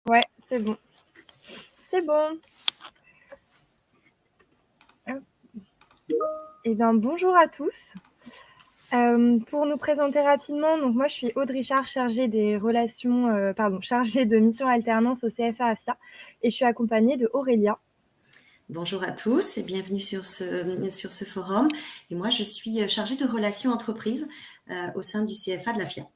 Ouais, c'est bon. C'est bon. Eh bien, bonjour à tous. Pour nous présenter rapidement, donc moi je suis Aude Richard, chargée des relations, chargée de mission alternance au CFA AFIA, et je suis accompagnée de Aurélia. Bonjour à tous et bienvenue sur ce forum. Et moi, je suis chargée de relations entreprises au sein du CFA de la FIA.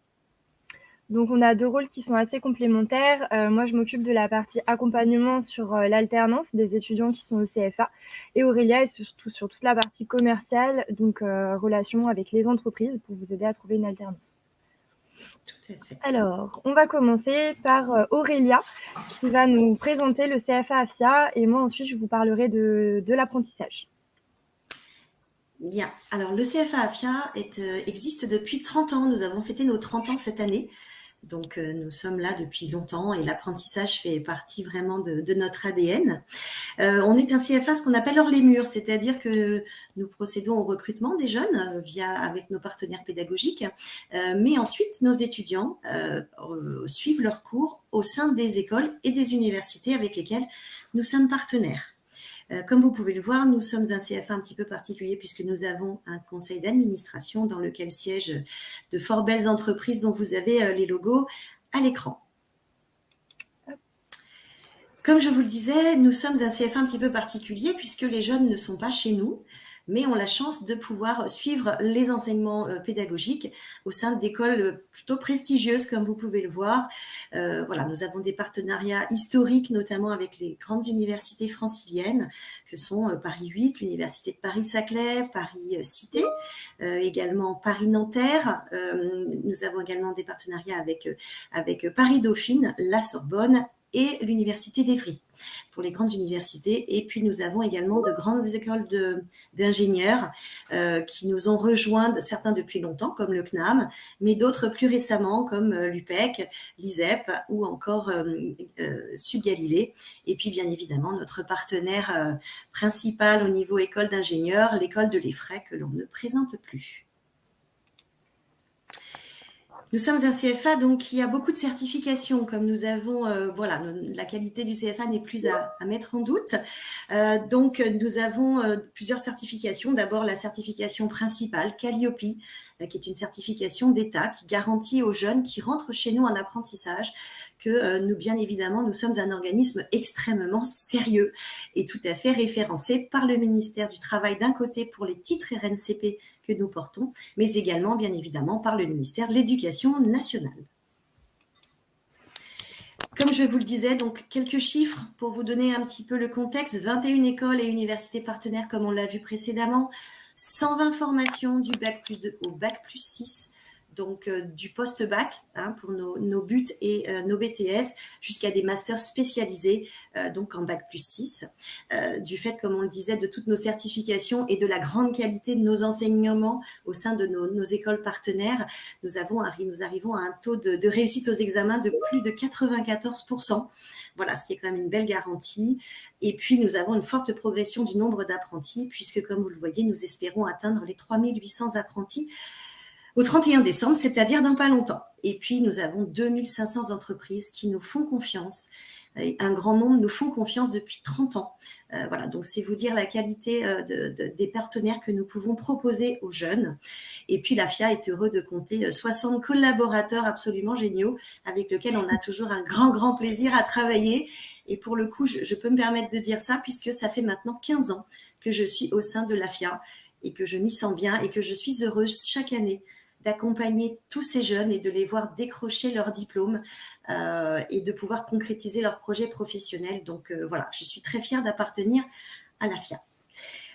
Donc on a deux rôles qui sont assez complémentaires. Moi je m'occupe de la partie accompagnement sur l'alternance des étudiants qui sont au CFA, et Aurélia est surtout sur toute la partie commerciale, donc relations avec les entreprises pour vous aider à trouver une alternance. Tout à fait. Alors, on va commencer par Aurélia qui va nous présenter le CFA AFIA, et moi ensuite je vous parlerai de l'apprentissage. Bien, alors le CFA AFIA existe depuis 30 ans. Nous avons fêté nos 30 ans cette année. Donc nous sommes là depuis longtemps et l'apprentissage fait partie vraiment de notre ADN. On est un CFA, ce qu'on appelle hors les murs, c'est-à-dire que nous procédons au recrutement des jeunes avec nos partenaires pédagogiques, mais ensuite nos étudiants suivent leurs cours au sein des écoles et des universités avec lesquelles nous sommes partenaires. Comme vous pouvez le voir, nous sommes un CFA un petit peu particulier puisque nous avons un conseil d'administration dans lequel siègent de fort belles entreprises dont vous avez les logos à l'écran. Comme je vous le disais, nous sommes un CFA un petit peu particulier puisque les jeunes ne sont pas chez nous, mais ont la chance de pouvoir suivre les enseignements pédagogiques au sein d'écoles plutôt prestigieuses, comme vous pouvez le voir. Voilà, nous avons des partenariats historiques, notamment avec les grandes universités franciliennes, que sont Paris 8, l'Université de Paris-Saclay, Paris Cité, également Paris-Nanterre. Nous avons également des partenariats avec Paris-Dauphine, la Sorbonne et l'université d'Évry pour les grandes universités. Et puis nous avons également de grandes écoles d'ingénieurs qui nous ont rejoints, certains depuis longtemps comme le CNAM, mais d'autres plus récemment comme l'UPEC, l'ISEP ou encore Sud Galilée. Et puis bien évidemment notre partenaire principal au niveau école d'ingénieurs, l'école de l'Effray, que l'on ne présente plus. Nous sommes un CFA donc qui a beaucoup de certifications, comme nous avons, la qualité du CFA n'est plus à mettre en doute. Donc nous avons plusieurs certifications. D'abord la certification principale, Calliope, qui est une certification d'État qui garantit aux jeunes qui rentrent chez nous en apprentissage que nous, bien évidemment, nous sommes un organisme extrêmement sérieux et tout à fait référencé par le ministère du Travail d'un côté pour les titres RNCP que nous portons, mais également, bien évidemment, par le ministère de l'Éducation nationale. Comme je vous le disais, donc quelques chiffres pour vous donner un petit peu le contexte. 21 écoles et universités partenaires, comme on l'a vu précédemment. 120 formations du bac plus 2 au bac plus 6, donc du post-bac pour nos buts et nos BTS, jusqu'à des masters spécialisés, donc en bac plus 6. Du fait, comme on le disait, de toutes nos certifications et de la grande qualité de nos enseignements au sein de nos écoles partenaires, nous arrivons à un taux de réussite aux examens de plus de 94%. Voilà, ce qui est quand même une belle garantie. Et puis, nous avons une forte progression du nombre d'apprentis, puisque, comme vous le voyez, nous espérons atteindre les 3800 apprentis au 31 décembre, c'est-à-dire dans pas longtemps. Et puis, nous avons 2500 entreprises qui nous font confiance. Et un grand nombre nous font confiance depuis 30 ans. Voilà, donc c'est vous dire la qualité des partenaires que nous pouvons proposer aux jeunes. Et puis, la FIA est heureux de compter 60 collaborateurs absolument géniaux avec lesquels on a toujours un grand plaisir à travailler. Et pour le coup, je peux me permettre de dire ça puisque ça fait maintenant 15 ans que je suis au sein de la FIA et que je m'y sens bien et que je suis heureuse chaque année d'accompagner tous ces jeunes et de les voir décrocher leur diplôme et de pouvoir concrétiser leurs projets professionnels. Donc voilà, je suis très fière d'appartenir à la FIA.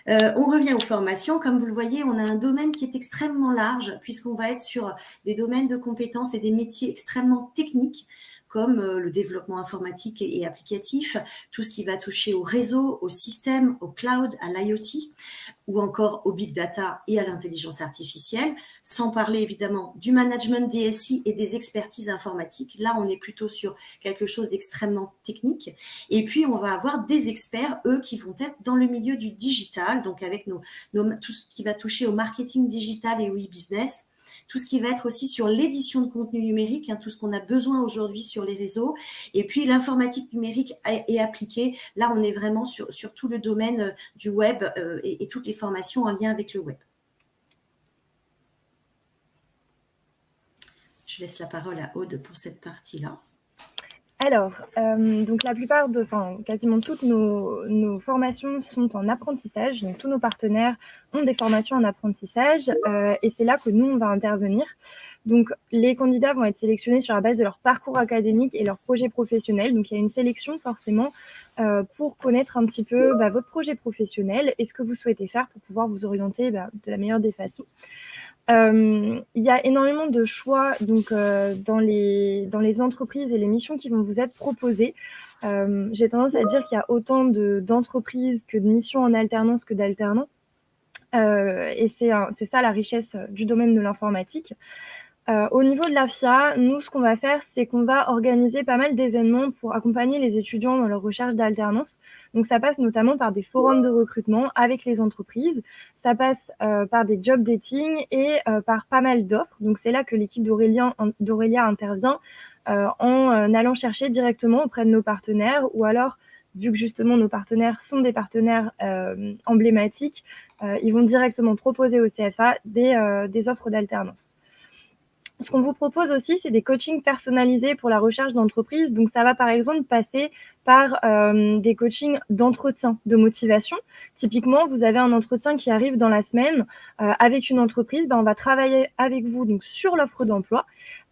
On revient aux formations. Comme vous le voyez, on a un domaine qui est extrêmement large puisqu'on va être sur des domaines de compétences et des métiers extrêmement techniques comme le développement informatique et applicatif, tout ce qui va toucher au réseau, au système, au cloud, à l'IoT, ou encore au big data et à l'intelligence artificielle, sans parler évidemment du management DSI et des expertises informatiques. Là, on est plutôt sur quelque chose d'extrêmement technique. Et puis, on va avoir des experts, eux, qui vont être dans le milieu du digital, donc avec tout ce qui va toucher au marketing digital et au e-business, tout ce qui va être aussi sur l'édition de contenu numérique, tout ce qu'on a besoin aujourd'hui sur les réseaux, et puis l'informatique numérique est appliquée. Là, on est vraiment sur tout le domaine du web et toutes les formations en lien avec le web. Je laisse la parole à Aude pour cette partie-là. Alors, donc quasiment toutes nos formations sont en apprentissage. Donc, tous nos partenaires ont des formations en apprentissage et c'est là que nous, on va intervenir. Donc, les candidats vont être sélectionnés sur la base de leur parcours académique et leur projet professionnel. Donc, il y a une sélection forcément pour connaître un petit peu votre projet professionnel et ce que vous souhaitez faire pour pouvoir vous orienter de la meilleure des façons. Il y a énormément de choix donc, dans les entreprises et les missions qui vont vous être proposées. J'ai tendance à dire qu'il y a autant d'entreprises que de missions en alternance que d'alternants. Et c'est ça la richesse du domaine de l'informatique. Au niveau de l'AFIA, nous, ce qu'on va faire, c'est qu'on va organiser pas mal d'événements pour accompagner les étudiants dans leur recherche d'alternance. Donc, ça passe notamment par des forums de recrutement avec les entreprises. Ça passe par des job dating et par pas mal d'offres. Donc, c'est là que l'équipe d'Aurélia intervient en allant chercher directement auprès de nos partenaires ou alors, vu que justement nos partenaires sont des partenaires emblématiques, ils vont directement proposer au CFA des offres d'alternance. Ce qu'on vous propose aussi, c'est des coachings personnalisés pour la recherche d'entreprise. Donc, ça va par exemple passer par des coachings d'entretien, de motivation. Typiquement, vous avez un entretien qui arrive dans la semaine avec une entreprise. On va travailler avec vous donc, sur l'offre d'emploi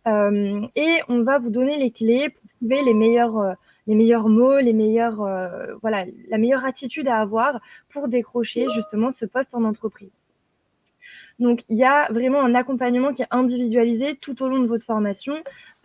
et on va vous donner les clés pour trouver les meilleurs mots, la meilleure attitude à avoir pour décrocher justement ce poste en entreprise. Donc, il y a vraiment un accompagnement qui est individualisé tout au long de votre formation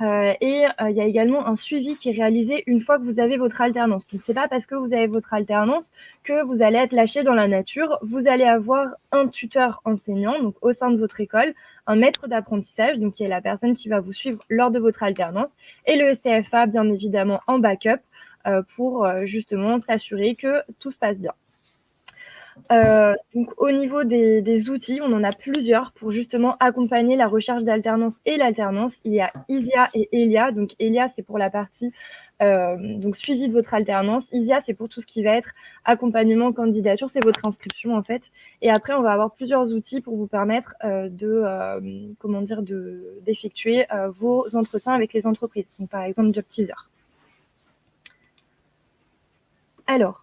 et il y a également un suivi qui est réalisé une fois que vous avez votre alternance. Donc, c'est pas parce que vous avez votre alternance que vous allez être lâché dans la nature. Vous allez avoir un tuteur enseignant, donc au sein de votre école, un maître d'apprentissage, donc qui est la personne qui va vous suivre lors de votre alternance, et le CFA, bien évidemment, en backup pour justement s'assurer que tout se passe bien. Donc, au niveau des outils, on en a plusieurs pour justement accompagner la recherche d'alternance et l'alternance. Il y a ISIA et ELIA. Donc, ELIA, c'est pour la partie donc suivi de votre alternance. ISIA, c'est pour tout ce qui va être accompagnement, candidature. C'est votre inscription, en fait. Et après, on va avoir plusieurs outils pour vous permettre d'effectuer vos entretiens avec les entreprises. Donc, par exemple, Job Teaser. Alors,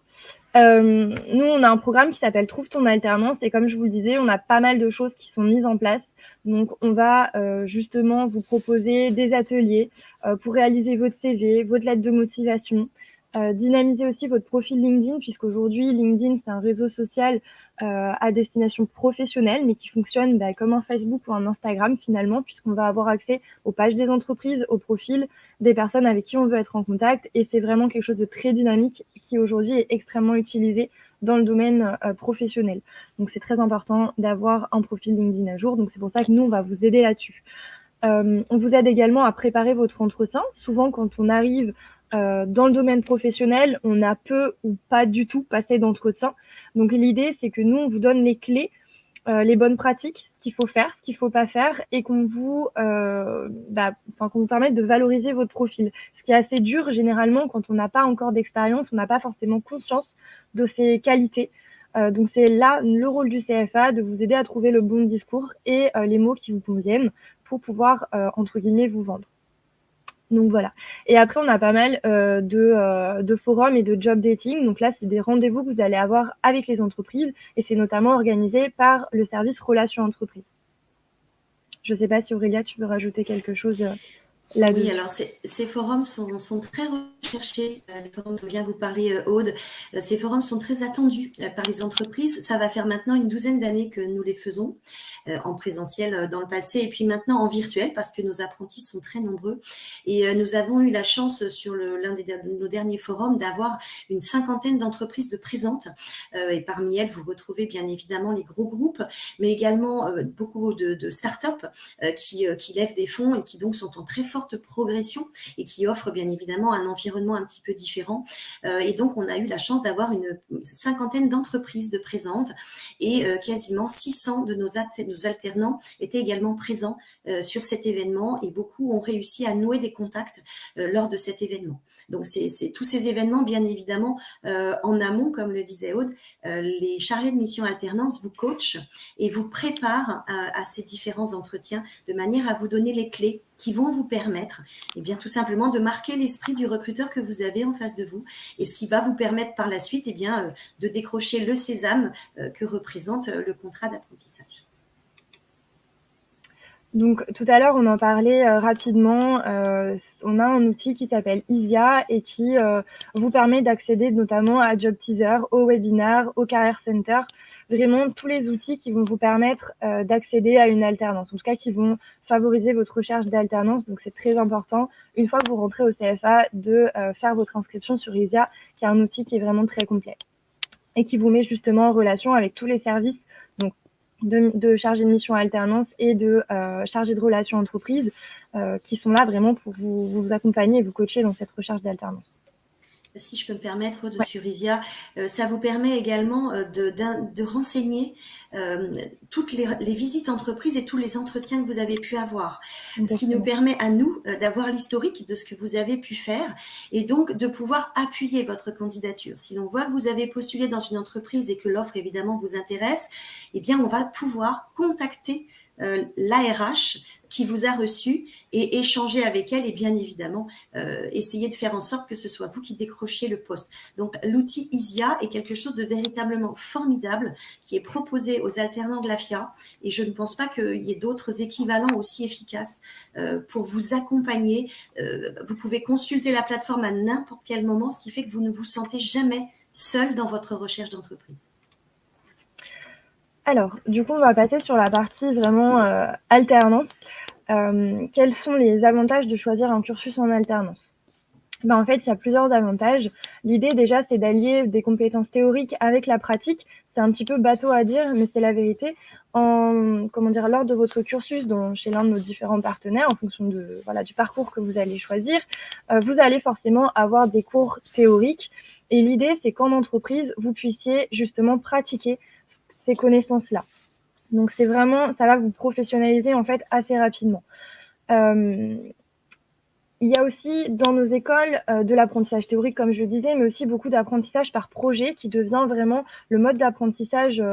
nous, on a un programme qui s'appelle Trouve ton alternance et comme je vous le disais, on a pas mal de choses qui sont mises en place. Donc, on va justement vous proposer des ateliers pour réaliser votre CV, votre lettre de motivation, dynamiser aussi votre profil LinkedIn puisqu'aujourd'hui, LinkedIn, c'est un réseau social à destination professionnelle mais qui fonctionne comme un Facebook ou un Instagram finalement puisqu'on va avoir accès aux pages des entreprises, aux profils des personnes avec qui on veut être en contact et c'est vraiment quelque chose de très dynamique qui aujourd'hui est extrêmement utilisé dans le domaine professionnel. Donc, c'est très important d'avoir un profil LinkedIn à jour. Donc, c'est pour ça que nous, on va vous aider là-dessus. On vous aide également à préparer votre entretien. Souvent, quand on arrive dans le domaine professionnel, on a peu ou pas du tout passé d'entretien. Donc, l'idée, c'est que nous, on vous donne les clés, les bonnes pratiques, ce qu'il faut faire, ce qu'il ne faut pas faire, et qu'on vous permette de valoriser votre profil. Ce qui est assez dur, généralement, quand on n'a pas encore d'expérience, on n'a pas forcément conscience de ses qualités. Donc, c'est là le rôle du CFA, de vous aider à trouver le bon discours et les mots qui vous conviennent pour pouvoir, entre guillemets, vous vendre. Donc, voilà. Et après, on a pas mal de forums et de job dating. Donc là, c'est des rendez-vous que vous allez avoir avec les entreprises et c'est notamment organisé par le service Relations Entreprises. Je ne sais pas si Aurélia, tu veux rajouter quelque chose là-dessus. Oui, alors ces forums sont très recherchés. Le forum dont vient vous parler Aude, ces forums sont très attendus par les entreprises. Ça va faire maintenant une douzaine d'années que nous les faisons en présentiel dans le passé et puis maintenant en virtuel parce que nos apprentis sont très nombreux. Et nous avons eu la chance sur l'un de nos derniers forums d'avoir une cinquantaine d'entreprises de présentes. Et parmi elles, vous retrouvez bien évidemment les gros groupes, mais également beaucoup de start-up qui lèvent des fonds et qui donc sont en très forte progression et qui offrent bien évidemment un environnement environnements un petit peu différents. Et donc, on a eu la chance d'avoir une cinquantaine d'entreprises de présentes et quasiment 600 de nos alternants étaient également présents sur cet événement et beaucoup ont réussi à nouer des contacts lors de cet événement. Donc, c'est tous ces événements, bien évidemment, en amont, comme le disait Aude, les chargés de mission alternance vous coachent et vous préparent à ces différents entretiens de manière à vous donner les clés qui vont vous permettre, eh bien, tout simplement de marquer l'esprit du recruteur que vous avez en face de vous et ce qui va vous permettre par la suite, eh bien, de décrocher le sésame que représente le contrat d'apprentissage. Donc tout à l'heure, on en parlait rapidement. On a un outil qui s'appelle Isia et qui vous permet d'accéder notamment à Job Teaser, au webinaire, au Career Center, vraiment tous les outils qui vont vous permettre d'accéder à une alternance, en tout cas qui vont favoriser votre recherche d'alternance. Donc c'est très important, une fois que vous rentrez au CFA, de faire votre inscription sur Isia, qui est un outil qui est vraiment très complet et qui vous met justement en relation avec tous les services de chargés de mission alternance et de chargés de relations entreprises qui sont là vraiment pour vous accompagner et vous coacher dans cette recherche d'alternance. Si je peux me permettre, de sur Isia, ça vous permet également de renseigner toutes les visites entreprises et tous les entretiens que vous avez pu avoir. Ce qui nous permet à nous d'avoir l'historique de ce que vous avez pu faire et donc de pouvoir appuyer votre candidature. Si l'on voit que vous avez postulé dans une entreprise et que l'offre évidemment vous intéresse, eh bien on va pouvoir contacter l'ARH qui vous a reçu et échanger avec elle et bien évidemment essayer de faire en sorte que ce soit vous qui décrochiez le poste. Donc l'outil Isia est quelque chose de véritablement formidable qui est proposé aux alternants de l'AFIA et je ne pense pas qu'il y ait d'autres équivalents aussi efficaces pour vous accompagner. Vous pouvez consulter la plateforme à n'importe quel moment, ce qui fait que vous ne vous sentez jamais seul dans votre recherche d'entreprise. Alors, du coup, on va passer sur la partie vraiment alternance. Quels sont les avantages de choisir un cursus en alternance ? En fait, il y a plusieurs avantages. L'idée, déjà, c'est d'allier des compétences théoriques avec la pratique. C'est un petit peu bateau à dire, mais c'est la vérité. Lors de votre cursus, chez l'un de nos différents partenaires, en fonction du parcours que vous allez choisir, vous allez forcément avoir des cours théoriques. Et l'idée, c'est qu'en entreprise, vous puissiez justement pratiquer ces connaissances-là. Donc, c'est vraiment, ça va vous professionnaliser en fait assez rapidement. Il y a aussi dans nos écoles de l'apprentissage théorique, comme je le disais, mais aussi beaucoup d'apprentissage par projet qui devient vraiment le mode d'apprentissage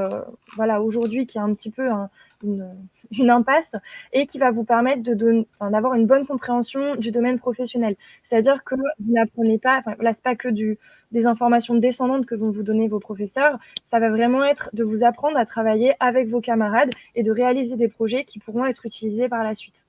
aujourd'hui qui est un petit peu une impasse et qui va vous permettre d'avoir une bonne compréhension du domaine professionnel. C'est-à-dire que vous n'apprenez pas, c'est pas que des informations descendantes que vont vous donner vos professeurs, ça va vraiment être de vous apprendre à travailler avec vos camarades et de réaliser des projets qui pourront être utilisés par la suite.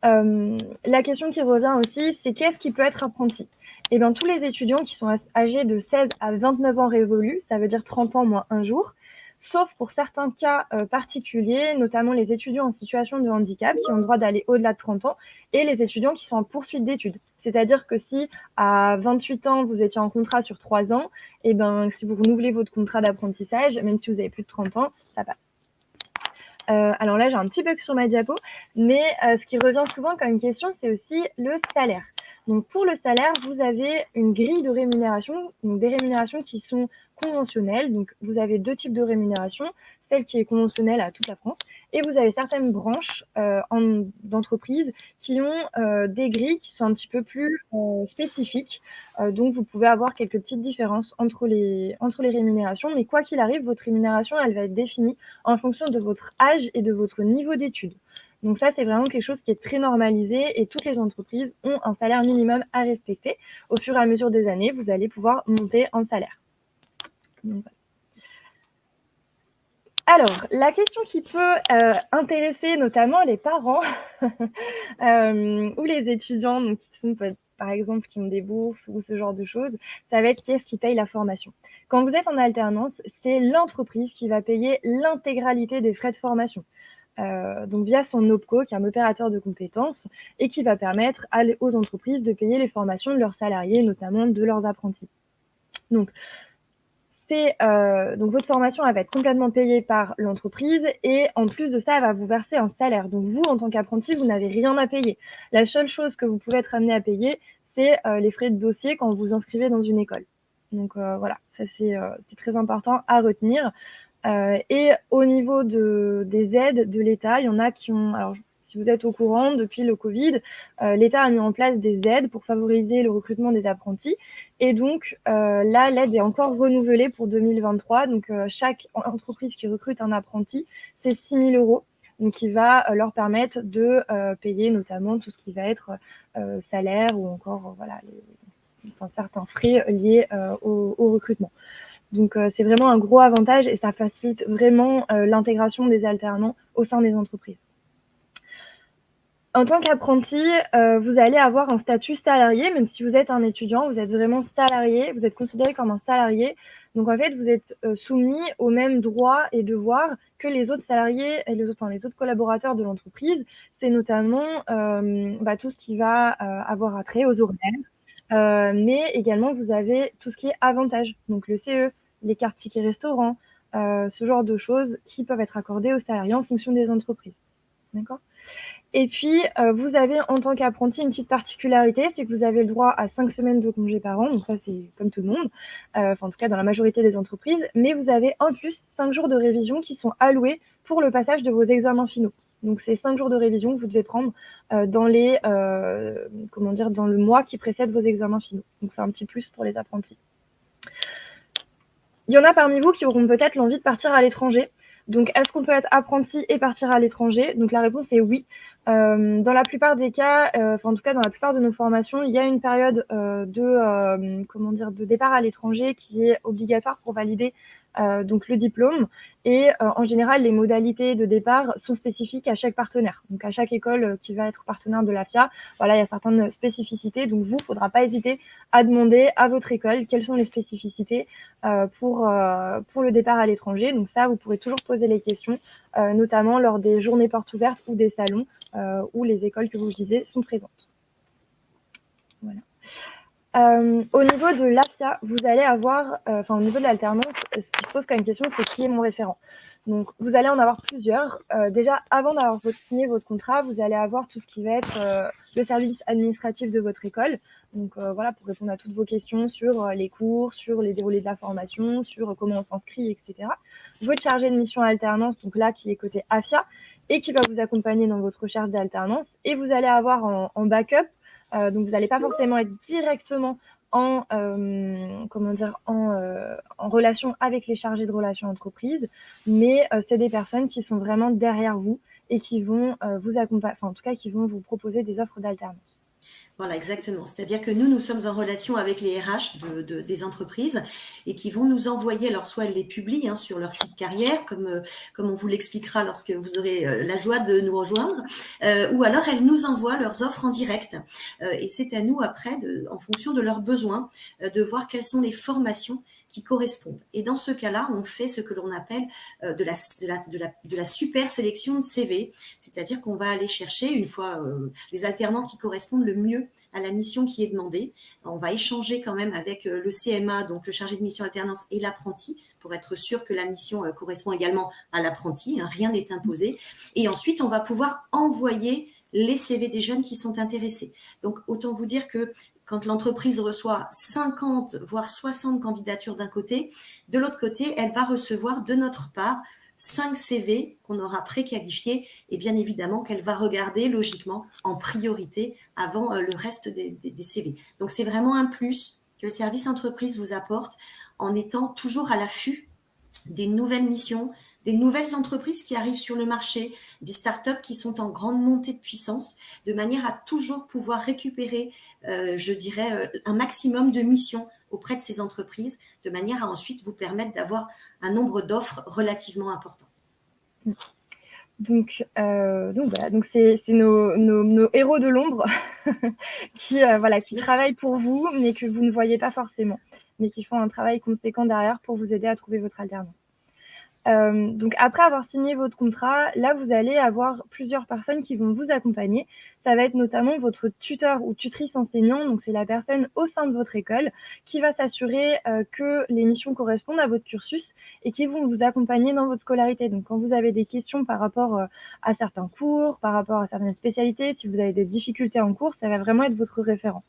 La question qui revient aussi, c'est qu'est-ce qui peut être apprenti ? Eh bien, tous les étudiants qui sont âgés de 16 à 29 ans révolus, ça veut dire 30 ans moins un jour, sauf pour certains cas particuliers, notamment les étudiants en situation de handicap qui ont le droit d'aller au-delà de 30 ans, et les étudiants qui sont en poursuite d'études. C'est-à-dire que si à 28 ans, vous étiez en contrat sur 3 ans, eh bien, si vous renouvelez votre contrat d'apprentissage, même si vous avez plus de 30 ans, ça passe. Alors là, j'ai un petit bug sur ma diapo, mais ce qui revient souvent comme question, c'est aussi le salaire. Donc pour le salaire, vous avez une grille de rémunération, donc des rémunérations qui sont conventionnelles. Donc vous avez deux types de rémunération, celle qui est conventionnelle à toute la France, et vous avez certaines branches d'entreprises qui ont des grilles qui sont un petit peu plus spécifiques. Donc vous pouvez avoir quelques petites différences entre les rémunérations, mais quoi qu'il arrive, votre rémunération, elle va être définie en fonction de votre âge et de votre niveau d'études. Donc ça, c'est vraiment quelque chose qui est très normalisé et toutes les entreprises ont un salaire minimum à respecter. Au fur et à mesure des années, vous allez pouvoir monter en salaire. Donc, voilà. Alors, la question qui peut intéresser notamment les parents ou les étudiants donc, qui sont par exemple qui ont des bourses ou ce genre de choses, ça va être qui est-ce qui paye la formation. Quand vous êtes en alternance, c'est l'entreprise qui va payer l'intégralité des frais de formation. Donc via son OPCO, qui est un opérateur de compétences, et qui va permettre aux entreprises de payer les formations de leurs salariés, notamment de leurs apprentis. Donc votre formation elle va être complètement payée par l'entreprise et en plus de ça, elle va vous verser un salaire. Donc vous, en tant qu'apprenti, vous n'avez rien à payer. La seule chose que vous pouvez être amené à payer, c'est les frais de dossier quand vous vous inscrivez dans une école. Donc voilà, ça c'est très important à retenir. Et au niveau des aides de l'État, il y en a qui ont... Alors, si vous êtes au courant, depuis le Covid, l'État a mis en place des aides pour favoriser le recrutement des apprentis. Et donc, là, l'aide est encore renouvelée pour 2023. Donc, chaque entreprise qui recrute un apprenti, c'est 6 000 euros. Donc, qui va leur permettre de payer notamment tout ce qui va être salaire ou encore certains frais liés au recrutement. Donc, c'est vraiment un gros avantage et ça facilite vraiment l'intégration des alternants au sein des entreprises. En tant qu'apprenti, vous allez avoir un statut salarié, même si vous êtes un étudiant, vous êtes vraiment salarié, vous êtes considéré comme un salarié. Donc, en fait, vous êtes soumis aux mêmes droits et devoirs que les autres salariés et les autres collaborateurs de l'entreprise. C'est notamment tout ce qui va avoir attrait aux horaires, mais également, vous avez tout ce qui est avantages, donc le CE, les cartes tickets restaurants, ce genre de choses qui peuvent être accordées aux salariés en fonction des entreprises. D'accord ? Et puis, vous avez en tant qu'apprenti une petite particularité, c'est que vous avez le droit à 5 semaines de congés par an, donc ça c'est comme tout le monde, en tout cas dans la majorité des entreprises, mais vous avez en plus 5 jours de révision qui sont alloués pour le passage de vos examens finaux. Donc c'est 5 jours de révision que vous devez prendre dans le mois qui précède vos examens finaux. Donc c'est un petit plus pour les apprentis. Il y en a parmi vous qui auront peut-être l'envie de partir à l'étranger. Donc, est-ce qu'on peut être apprenti et partir à l'étranger? Donc, la réponse est oui. Dans la plupart des cas, en tout cas dans la plupart de nos formations, il y a une période de départ à l'étranger qui est obligatoire pour valider donc le diplôme. Et en général, les modalités de départ sont spécifiques à chaque partenaire. Donc, à chaque école qui va être partenaire de l'AFIA, voilà, il y a certaines spécificités. Donc, il ne faudra pas hésiter à demander à votre école quelles sont les spécificités pour le départ à l'étranger. Donc ça, vous pourrez toujours poser les questions, notamment lors des journées portes ouvertes ou des salons où les écoles que vous visez sont présentes. Voilà. Au niveau de l'AFIA, vous allez avoir, au niveau de l'alternance, ce qui se pose comme question, c'est qui est mon référent. Donc, vous allez en avoir plusieurs. Déjà, avant d'avoir signé votre contrat, vous allez avoir tout ce qui va être le service administratif de votre école. Donc, voilà, pour répondre à toutes vos questions sur les cours, sur les déroulés de la formation, sur comment on s'inscrit, etc. Votre chargé de mission alternance, donc là, qui est côté AFIA, et qui va vous accompagner dans votre recherche d'alternance. Et vous allez avoir en backup, donc vous n'allez pas forcément être directement en relation avec les chargés de relations entreprises, mais c'est des personnes qui sont vraiment derrière vous et qui vont vous accompagner, en tout cas qui vont vous proposer des offres d'alternance. Voilà, exactement. C'est-à-dire que nous sommes en relation avec les RH des entreprises et qui vont nous envoyer, alors soit elles les publient sur leur site carrière, comme on vous l'expliquera lorsque vous aurez la joie de nous rejoindre, ou alors elles nous envoient leurs offres en direct. Et c'est à nous après, en fonction de leurs besoins, de voir quelles sont les formations qui correspondent. Et dans ce cas-là, on fait ce que l'on appelle de la super sélection de CV, c'est-à-dire qu'on va aller chercher, une fois les alternants qui correspondent le mieux à la mission qui est demandée. On va échanger quand même avec le CMA, donc le chargé de mission alternance, et l'apprenti, pour être sûr que la mission correspond également à l'apprenti. Rien n'est imposé. Et ensuite, on va pouvoir envoyer les CV des jeunes qui sont intéressés. Donc, autant vous dire que quand l'entreprise reçoit 50, voire 60 candidatures d'un côté, de l'autre côté, elle va recevoir de notre part 5 CV qu'on aura préqualifiés et bien évidemment qu'elle va regarder logiquement en priorité avant le reste des CV. Donc, c'est vraiment un plus que le service entreprise vous apporte en étant toujours à l'affût des nouvelles missions, des nouvelles entreprises qui arrivent sur le marché, des startups qui sont en grande montée de puissance, de manière à toujours pouvoir récupérer, un maximum de missions auprès de ces entreprises, de manière à ensuite vous permettre d'avoir un nombre d'offres relativement important. Donc voilà, donc c'est nos héros de l'ombre qui travaillent pour vous, mais que vous ne voyez pas forcément, mais qui font un travail conséquent derrière pour vous aider à trouver votre alternance. Donc après avoir signé votre contrat, là vous allez avoir plusieurs personnes qui vont vous accompagner. Ça va être notamment votre tuteur ou tutrice enseignant, donc c'est la personne au sein de votre école qui va s'assurer que les missions correspondent à votre cursus et qui vont vous accompagner dans votre scolarité. Donc quand vous avez des questions par rapport à certains cours, par rapport à certaines spécialités, si vous avez des difficultés en cours, ça va vraiment être votre référent.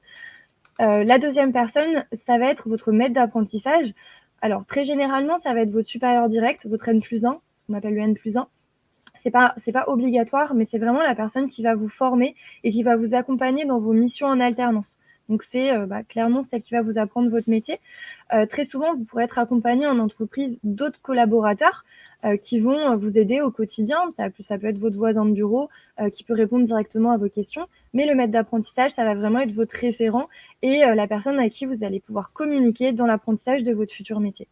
La deuxième personne, ça va être votre maître d'apprentissage. Alors, très généralement, ça va être votre supérieur direct, votre N+1, on appelle le N+1. C'est pas obligatoire, mais c'est vraiment la personne qui va vous former et qui va vous accompagner dans vos missions en alternance. Donc, c'est clairement celle qui va vous apprendre votre métier. Très souvent, vous pourrez être accompagné en entreprise d'autres collaborateurs qui vont vous aider au quotidien. Ça peut être votre voisin de bureau qui peut répondre directement à vos questions. Mais le maître d'apprentissage, ça va vraiment être votre référent et la personne avec qui vous allez pouvoir communiquer dans l'apprentissage de votre futur métier.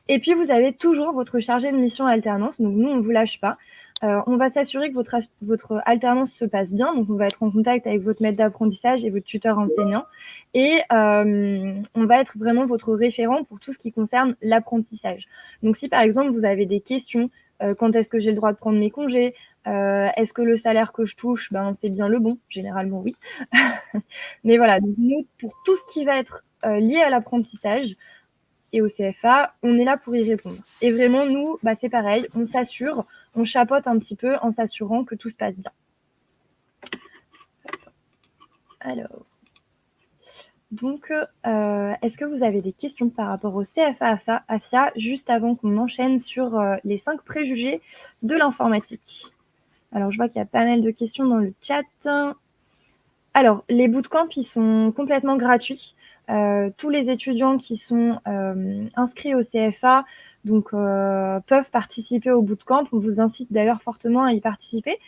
Et puis, vous avez toujours votre chargé de mission alternance. Donc, nous, on ne vous lâche pas. On va s'assurer que votre alternance se passe bien. Donc, on va être en contact avec votre maître d'apprentissage et votre tuteur enseignant. Et on va être vraiment votre référent pour tout ce qui concerne l'apprentissage. Donc, si par exemple, vous avez des questions, quand est-ce que j'ai le droit de prendre mes congés, est-ce que le salaire que je touche, c'est bien le bon? Généralement, oui. Mais voilà, donc nous, pour tout ce qui va être lié à l'apprentissage, et au CFA, on est là pour y répondre. Et vraiment, nous, c'est pareil, on s'assure, on chapeaute un petit peu en s'assurant que tout se passe bien. Alors, donc, est-ce que vous avez des questions par rapport au CFA AFIA, juste avant qu'on enchaîne sur les 5 préjugés de l'informatique? Alors, je vois qu'il y a pas mal de questions dans le chat. Alors, les bootcamps, ils sont complètement gratuits. Tous les étudiants qui sont inscrits au CFA peuvent participer au bootcamp. On vous incite d'ailleurs fortement à y participer.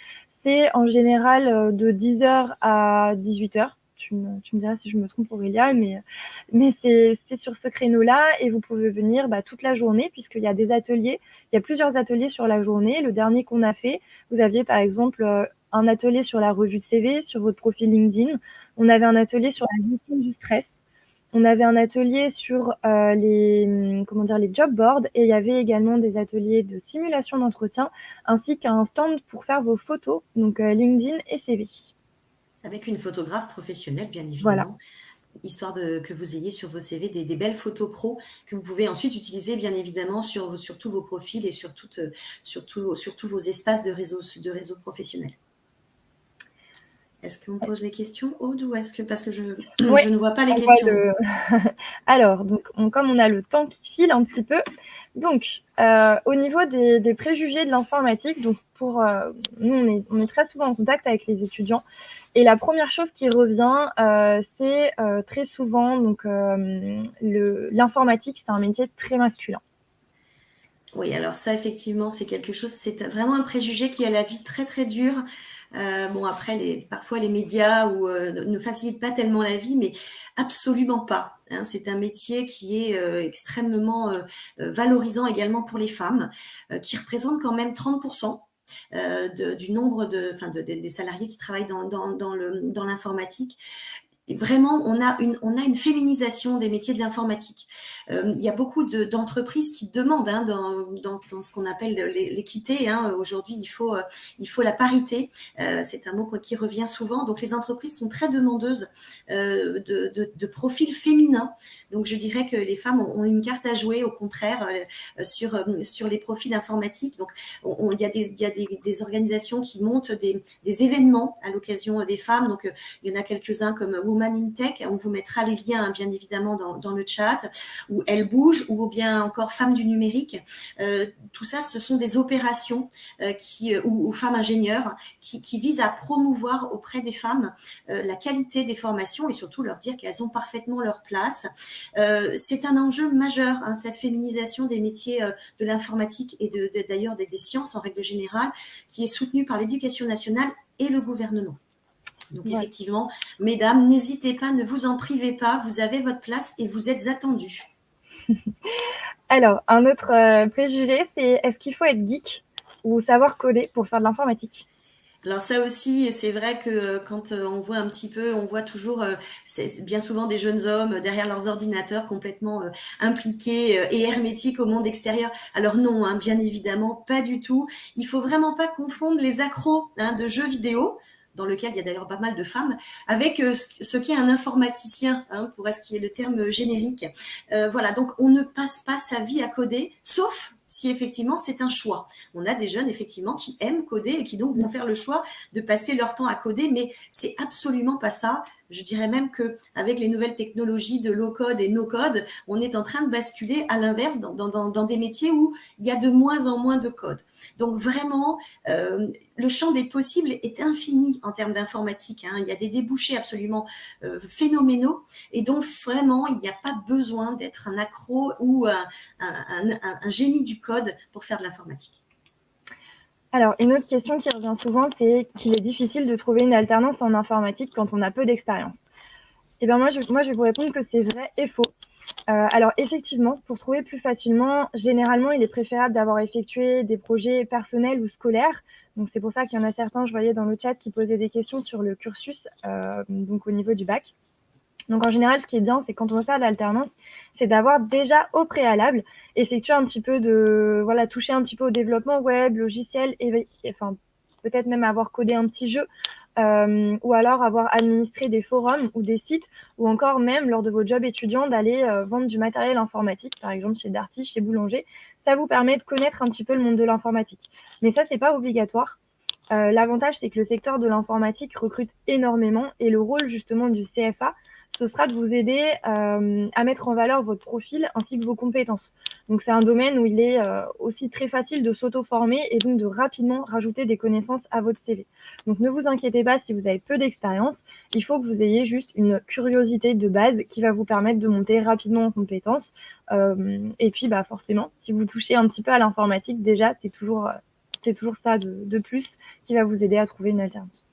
C'est en général de 10h à 18h. Tu me diras si je me trompe, Aurélia, mais c'est sur ce créneau-là et vous pouvez venir toute la journée puisqu'il y a des ateliers. Il y a plusieurs ateliers sur la journée. Le dernier qu'on a fait, vous aviez par exemple un atelier sur la revue de CV, sur votre profil LinkedIn. On avait un atelier sur la gestion du stress. On avait un atelier sur les job boards et il y avait également des ateliers de simulation d'entretien ainsi qu'un stand pour faire vos photos, donc LinkedIn et CV. Avec une photographe professionnelle, bien évidemment. Voilà. Histoire que vous ayez sur vos CV des belles photos pro que vous pouvez ensuite utiliser, bien évidemment, sur tous vos profils et sur tous vos espaces de réseau professionnels. Est-ce qu'on pose les questions, Aude, ou est-ce que, parce que je ne vois pas les questions. Alors, comme on a le temps qui file un petit peu, donc au niveau des préjugés de l'informatique, donc nous on est très souvent en contact avec les étudiants et la première chose qui revient, c'est très souvent l'informatique, c'est un métier très masculin. Oui, alors ça, effectivement, c'est quelque chose, c'est vraiment un préjugé qui a la vie très, très dure. Après, parfois, les médias ne facilitent pas tellement la vie, mais absolument pas. Hein. C'est un métier qui est extrêmement valorisant également pour les femmes, qui représente quand même 30%. Du nombre des salariés qui travaillent dans l'informatique. Et vraiment, on a une féminisation des métiers de l'informatique. Il y a beaucoup d'entreprises qui demandent dans ce qu'on appelle l'équité. Aujourd'hui, il faut la parité. C'est un mot qui revient souvent. Donc, les entreprises sont très demandeuses de profils féminins. Donc, je dirais que les femmes ont une carte à jouer, au contraire, sur les profils informatiques. Donc, il y a des organisations qui montent des événements à l'occasion des femmes. Donc, il y en a quelques-uns comme Women in Tech. On vous mettra les liens, bien évidemment, dans le chat, où Elles bougent, ou bien encore Femmes du numérique. Tout ça, ce sont des opérations ou femmes ingénieures qui visent à promouvoir auprès des femmes la qualité des formations et surtout leur dire qu'elles ont parfaitement leur place. C'est un enjeu majeur, cette féminisation des métiers de l'informatique et d'ailleurs des sciences en règle générale, qui est soutenue par l'Éducation nationale et le gouvernement. Donc effectivement, mesdames, n'hésitez pas, ne vous en privez pas, vous avez votre place et vous êtes attendues. Alors, un autre préjugé, c'est est-ce qu'il faut être geek ou savoir coder pour faire de l'informatique? Alors ça aussi, c'est vrai que quand on voit un petit peu, on voit toujours c'est bien souvent des jeunes hommes derrière leurs ordinateurs complètement impliqués et hermétiques au monde extérieur. Alors non, bien évidemment, pas du tout. Il faut vraiment pas confondre les accros de jeux vidéo, dans lequel il y a d'ailleurs pas mal de femmes, avec ce qu'est un informaticien, pour ce qui est le terme générique. Voilà, donc on ne passe pas sa vie à coder, sauf si effectivement c'est un choix. On a des jeunes effectivement qui aiment coder et qui donc vont faire le choix de passer leur temps à coder, mais c'est absolument pas ça. Je dirais même qu'avec les nouvelles technologies de low-code et no-code, on est en train de basculer à l'inverse dans des métiers où il y a de moins en moins de code. Donc vraiment, le champ des possibles est infini en termes d'informatique. Il y a des débouchés absolument phénoménaux. Et donc vraiment, il n'y a pas besoin d'être un accro ou un génie du code pour faire de l'informatique. Alors, une autre question qui revient souvent, c'est qu'il est difficile de trouver une alternance en informatique quand on a peu d'expérience. Eh bien, moi, je vais vous répondre que c'est vrai et faux. Alors, effectivement, pour trouver plus facilement, généralement, il est préférable d'avoir effectué des projets personnels ou scolaires. Donc, c'est pour ça qu'il y en a certains, je voyais dans le chat, qui posaient des questions sur le cursus, donc au niveau du bac. Donc, en général, ce qui est bien, c'est quand on veut faire de l'alternance, c'est d'avoir déjà au préalable effectué un petit peu touché un petit peu au développement web, logiciel, et enfin, peut-être même avoir codé un petit jeu, ou alors avoir administré des forums ou des sites, ou encore même, lors de vos jobs étudiants, d'aller vendre du matériel informatique, par exemple chez Darty, chez Boulanger. Ça vous permet de connaître un petit peu le monde de l'informatique. Mais ça, c'est pas obligatoire. L'avantage, c'est que le secteur de l'informatique recrute énormément, et le rôle justement du CFA, ce sera de vous aider à mettre en valeur votre profil ainsi que vos compétences. Donc, c'est un domaine où il est aussi très facile de s'auto-former et donc de rapidement rajouter des connaissances à votre CV. Donc, ne vous inquiétez pas si vous avez peu d'expérience. Il faut que vous ayez juste une curiosité de base qui va vous permettre de monter rapidement en compétences. Et puis, forcément, si vous touchez un petit peu à l'informatique, déjà, c'est toujours ça de plus qui va vous aider à trouver une alternance.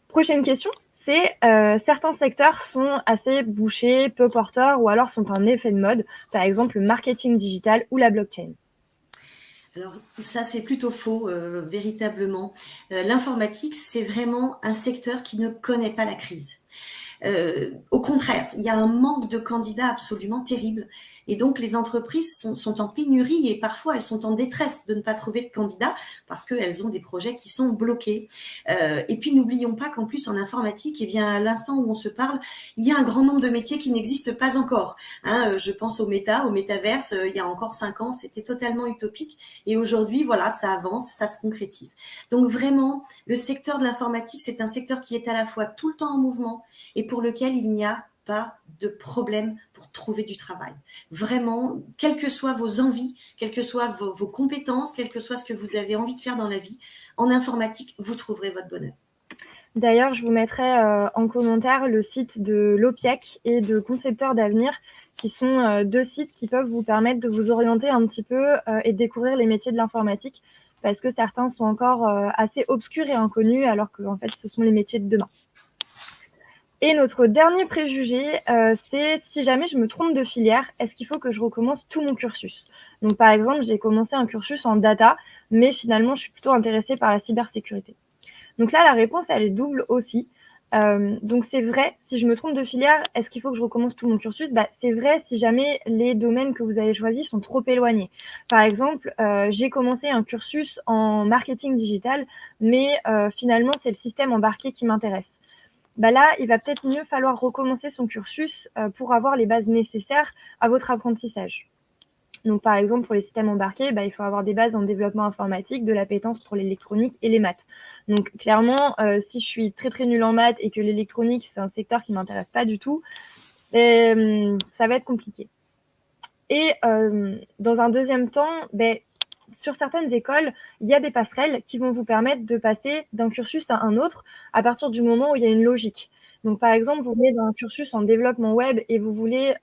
Prochaine question. C'est certains secteurs sont assez bouchés, peu porteurs, ou alors sont un effet de mode, par exemple le marketing digital ou la blockchain. Alors ça, c'est plutôt faux, véritablement. L'informatique, c'est vraiment un secteur qui ne connaît pas la crise. Au contraire, il y a un manque de candidats absolument terrible. Et donc, les entreprises sont en pénurie et parfois, elles sont en détresse de ne pas trouver de candidats parce qu'elles ont des projets qui sont bloqués. Et puis, n'oublions pas qu'en plus, en informatique, eh bien, à l'instant où on se parle, il y a un grand nombre de métiers qui n'existent pas encore. Je pense au métaverse. Il y a encore 5 ans, c'était totalement utopique. Et aujourd'hui, voilà, ça avance, ça se concrétise. Donc, vraiment, le secteur de l'informatique, c'est un secteur qui est à la fois tout le temps en mouvement et pour lequel il n'y a pas de problème pour trouver du travail. Vraiment, quelles que soient vos envies, quelles que soient vos compétences, quel que soit ce que vous avez envie de faire dans la vie, en informatique, vous trouverez votre bonheur. D'ailleurs, je vous mettrai en commentaire le site de l'OPIEC et de Concepteurs d'avenir, qui sont 2 sites qui peuvent vous permettre de vous orienter un petit peu et de découvrir les métiers de l'informatique, parce que certains sont encore assez obscurs et inconnus, alors que en fait, ce sont les métiers de demain. Et notre dernier préjugé, c'est si jamais je me trompe de filière, est-ce qu'il faut que je recommence tout mon cursus? Donc, par exemple, j'ai commencé un cursus en data, mais finalement, je suis plutôt intéressée par la cybersécurité. Donc là, la réponse, elle est double aussi. Donc, c'est vrai, si je me trompe de filière, est-ce qu'il faut que je recommence tout mon cursus? C'est vrai si jamais les domaines que vous avez choisis sont trop éloignés. Par exemple, j'ai commencé un cursus en marketing digital, mais finalement, c'est le système embarqué qui m'intéresse. Là, il va peut-être mieux falloir recommencer son cursus pour avoir les bases nécessaires à votre apprentissage. Donc, par exemple, pour les systèmes embarqués, il faut avoir des bases en développement informatique, de l'appétence pour l'électronique et les maths. Donc, clairement, si je suis très, très nulle en maths et que l'électronique, c'est un secteur qui ne m'intéresse pas du tout, ça va être compliqué. Et dans un deuxième temps, sur certaines écoles, il y a des passerelles qui vont vous permettre de passer d'un cursus à un autre à partir du moment où il y a une logique. Donc, par exemple, vous venez d'un cursus en développement web et vous voulez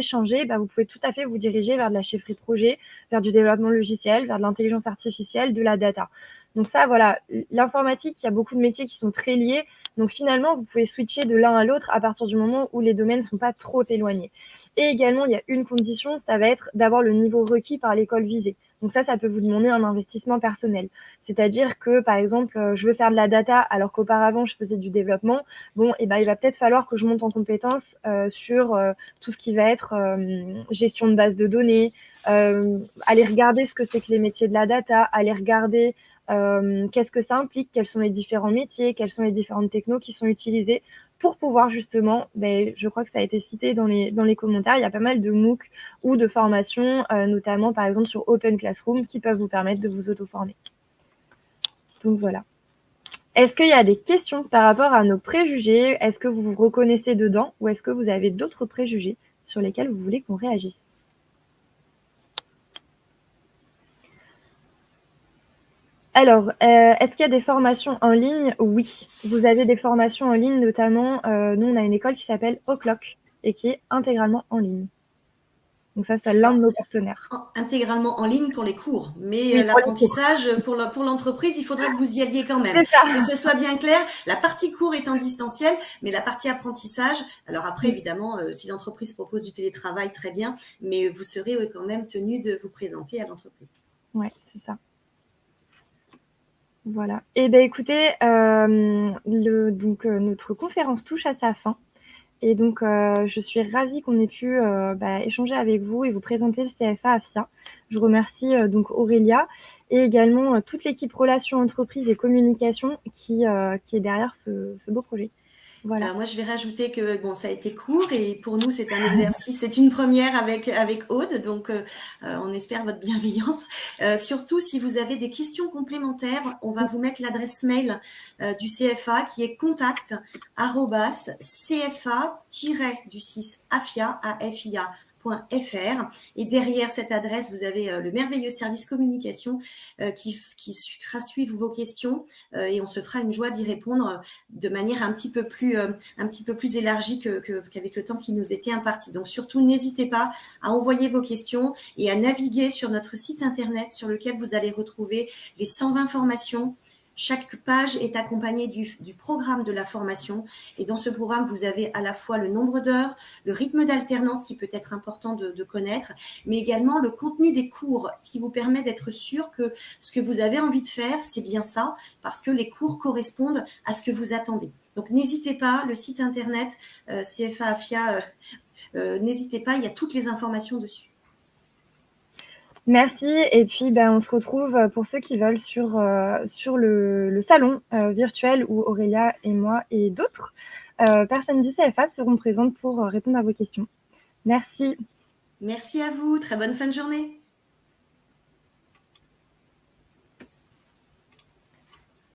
changer, vous pouvez tout à fait vous diriger vers de la chefferie de projet, vers du développement logiciel, vers de l'intelligence artificielle, de la data. Donc ça, voilà, l'informatique, il y a beaucoup de métiers qui sont très liés. Donc finalement, vous pouvez switcher de l'un à l'autre à partir du moment où les domaines ne sont pas trop éloignés. Et également, il y a une condition, ça va être d'avoir le niveau requis par l'école visée. Donc ça peut vous demander un investissement personnel. C'est-à-dire que, par exemple, je veux faire de la data alors qu'auparavant, je faisais du développement. Il va peut-être falloir que je monte en compétences sur tout ce qui va être gestion de base de données, aller regarder ce que c'est que les métiers de la data, aller regarder qu'est-ce que ça implique, quels sont les différents métiers, quelles sont les différentes technos qui sont utilisées pour pouvoir justement, je crois que ça a été cité dans les commentaires, il y a pas mal de MOOC ou de formations, notamment par exemple sur Open Classroom, qui peuvent vous permettre de vous auto-former. Donc voilà. Est-ce qu'il y a des questions par rapport à nos préjugés? Est-ce que vous vous reconnaissez dedans ou est-ce que vous avez d'autres préjugés sur lesquels vous voulez qu'on réagisse? Alors, est-ce qu'il y a des formations en ligne? Oui, vous avez des formations en ligne, notamment, nous, on a une école qui s'appelle O'Clock et qui est intégralement en ligne. Donc ça, c'est l'un de nos partenaires. Intégralement en ligne pour les cours, mais Oui, pour les cours. l'apprentissage pour l'entreprise, il faudra que vous y alliez quand même. C'est ça. Que ce soit bien clair, la partie cours est en distanciel, mais la partie apprentissage, alors après, évidemment, si l'entreprise propose du télétravail, très bien, mais vous serez quand même tenu de vous présenter à l'entreprise. Ouais, c'est ça. Voilà. Et ben écoutez, notre conférence touche à sa fin. Et donc, je suis ravie qu'on ait pu échanger avec vous et vous présenter le CFA AFIA. Je remercie donc Aurélia et également toute l'équipe relations entreprises et communication qui est derrière ce beau projet. Voilà. Alors moi, je vais rajouter que bon, ça a été court et pour nous, c'est un exercice, c'est une première avec Aude, donc on espère votre bienveillance. Surtout, si vous avez des questions complémentaires, on va vous mettre l'adresse mail du CFA qui est contact@cfa-afia.fr et derrière cette adresse, vous avez le merveilleux service communication qui fera suivre vos questions et on se fera une joie d'y répondre de manière un petit peu plus élargie qu'avec le temps qui nous était imparti. Donc surtout, n'hésitez pas à envoyer vos questions et à naviguer sur notre site internet sur lequel vous allez retrouver les 120 formations. Chaque page est accompagnée du programme de la formation et dans ce programme, vous avez à la fois le nombre d'heures, le rythme d'alternance qui peut être important de connaître, mais également le contenu des cours, ce qui vous permet d'être sûr que ce que vous avez envie de faire, c'est bien ça, parce que les cours correspondent à ce que vous attendez. Donc n'hésitez pas, le site internet CFA AFIA, n'hésitez pas, il y a toutes les informations dessus. Merci et puis on se retrouve pour ceux qui veulent sur le salon virtuel où Aurélia et moi et d'autres personnes du CFA seront présentes pour répondre à vos questions. Merci. Merci à vous, très bonne fin de journée.